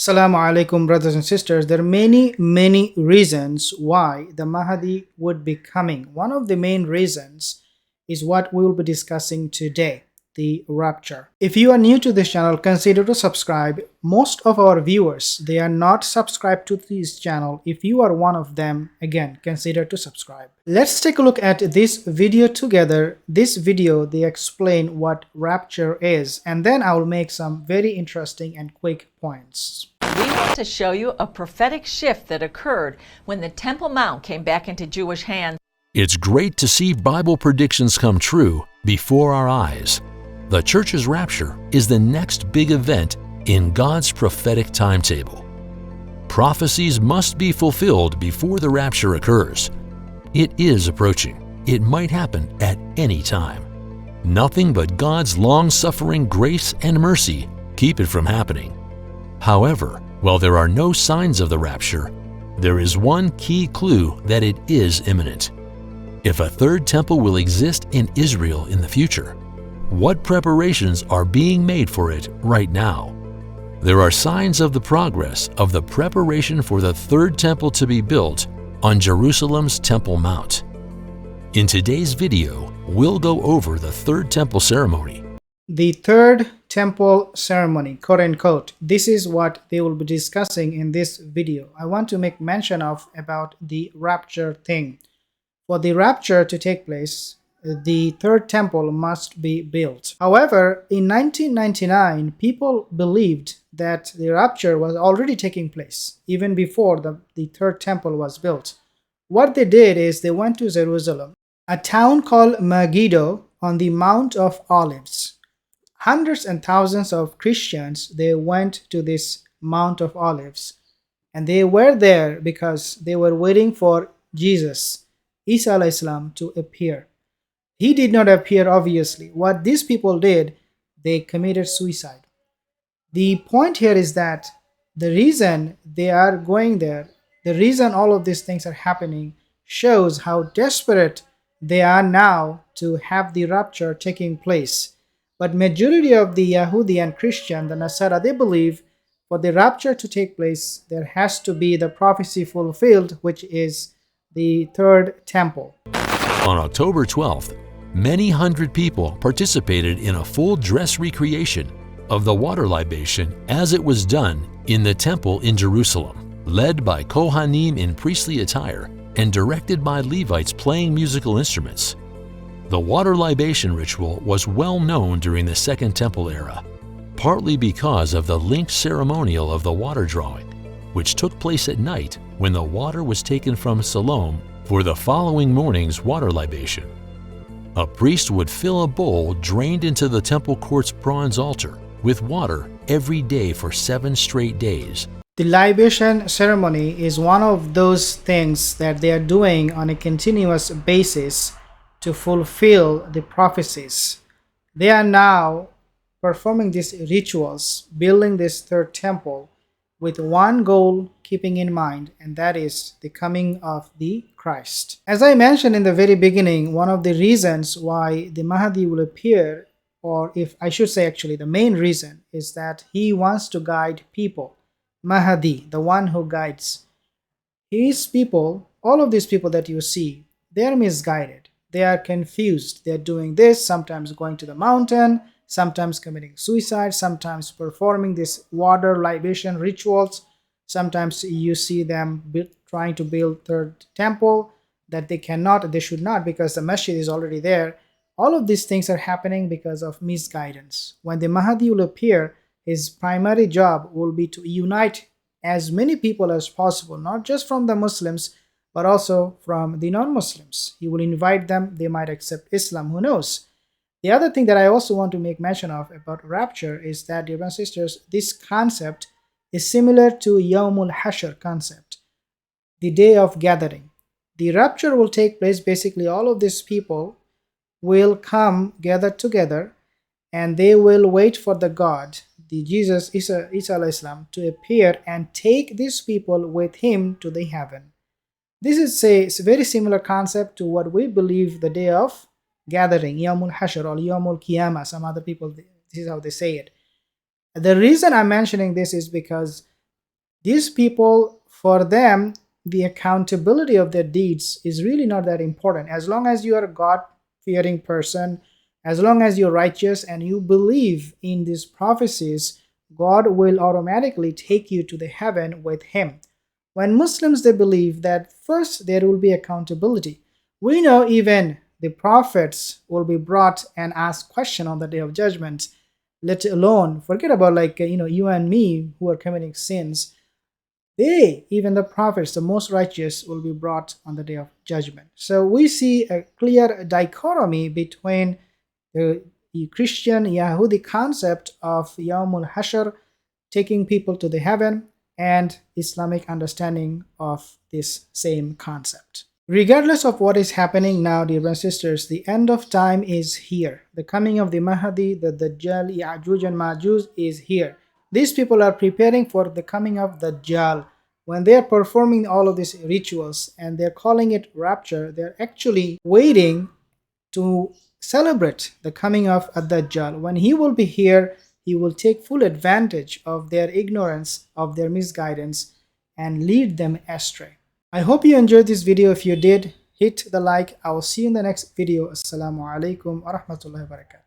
Assalamu alaikum, brothers and sisters. There are many reasons why the Mahdi would be coming. One of the main reasons is what we will be discussing today, the rapture. If you are new to this channel, consider to subscribe. Most of our viewers, they are not subscribed to this channel. If you are one of them, again, consider to subscribe. Let's take a look at this video together. This video, they explain what rapture is, and then I will make some very interesting and quick points. We want to show you a prophetic shift that occurred when the Temple Mount came back into Jewish hands. It's great to see Bible predictions come true before our eyes. The church's rapture is the next big event in God's prophetic timetable. Prophecies must be fulfilled before the rapture occurs. It is approaching. It might happen at any time. Nothing but God's long-suffering grace and mercy keep it from happening. However, while there are no signs of the rapture, there is one key clue that it is imminent. If a third temple will exist in Israel in the future, what preparations are being made for it right now? There are signs of the progress of the preparation for the third temple to be built on Jerusalem's Temple Mount. In today's video, we'll go over the third temple ceremony. The third temple ceremony, quote unquote. This is what they will be discussing in this video. I want to make mention of about the rapture thing. For the rapture to take place, the third temple must be built. However, in 1999, people believed that the rapture was already taking place, even before the third temple was built. What they did is they went to Jerusalem, a town called Megiddo on the Mount of Olives. Hundreds and thousands of Christians, they went to this Mount of Olives, and they were there because they were waiting for Jesus, Isa alayhi salam, to appear. He did not appear, obviously. What these people did, they committed suicide. The point here is that the reason they are going there, the reason all of these things are happening, shows how desperate they are now to have the rapture taking place. But majority of the Yahudi and Christian, the Nasara, they believe for the rapture to take place, there has to be the prophecy fulfilled, which is the third temple. On October 12th, many hundred people participated in a full dress recreation of the water libation as it was done in the temple in Jerusalem, led by Kohanim in priestly attire and directed by Levites playing musical instruments. The water libation ritual was well known during the Second Temple era, partly because of the linked ceremonial of the water drawing, which took place at night when the water was taken from Siloam for the following morning's water libation. A priest would fill a bowl drained into the temple court's bronze altar with water every day for 7 straight days. The libation ceremony is one of those things that they are doing on a continuous basis to fulfill the prophecies. They are now performing these rituals, building this third temple with one goal keeping in mind, and that is the coming of the Christ. As I mentioned in the very beginning, one of the reasons why the Mahdi will appear, or if I should say actually the main reason, is that he wants to guide people. Mahdi, the one who guides. His people, all of these people that you see, they are misguided. They are confused. They are doing this, sometimes going to the mountain, sometimes committing suicide, sometimes performing this water libation rituals. Sometimes you see them trying to build third temple that they cannot, they should not, because the masjid is already there. All of these things are happening because of misguidance. When the Mahdi will appear, his primary job will be to unite as many people as possible, not just from the Muslims, but also from the non-Muslims. He will invite them, they might accept Islam, who knows. The other thing that I also want to make mention of about rapture is that, dear brothers and sisters, this concept is similar to Yawmul Hashr concept, the day of gathering. The rapture will take place, basically all of these people will come gathered together and they will wait for the God, the Jesus, Isa alayhi salam, to appear and take these people with him to the heaven. This is a very similar concept to what we believe the day of gathering, Yawmul Hashr or Yawmul Qiyamah. Some other people, this is how they say it. The reason I'm mentioning this is because These people, for them, the accountability of their deeds is really not that important. As long as you are a God-fearing person, as long as you're righteous and you believe in these prophecies, God will automatically take you to the heaven with Him. When Muslims, they believe that first there will be accountability. We know even the prophets will be brought and asked question on the day of judgment, let alone forget about you and me who are committing sins. They, even the prophets, the most righteous, will be brought on the day of judgment. So we see a clear dichotomy between the Christian Yahudi concept of Yawmul Hashr, taking people to the heaven, and Islamic understanding of this same concept. Regardless of what is happening now, dear brothers and sisters, the end of time is here. The coming of the Mahdi, the Dajjal, Yajuj and Majuj is here. These people are preparing for the coming of Dajjal. When they are performing all of these rituals and they're calling it rapture, they're actually waiting to celebrate the coming of Ad-Dajjal. When he will be here, he will take full advantage of their ignorance, of their misguidance, and lead them astray. I hope you enjoyed this video. If you did, hit the like. I will see you in the next video. Assalamu alaikum wa rahmatullahi wa barakatuh.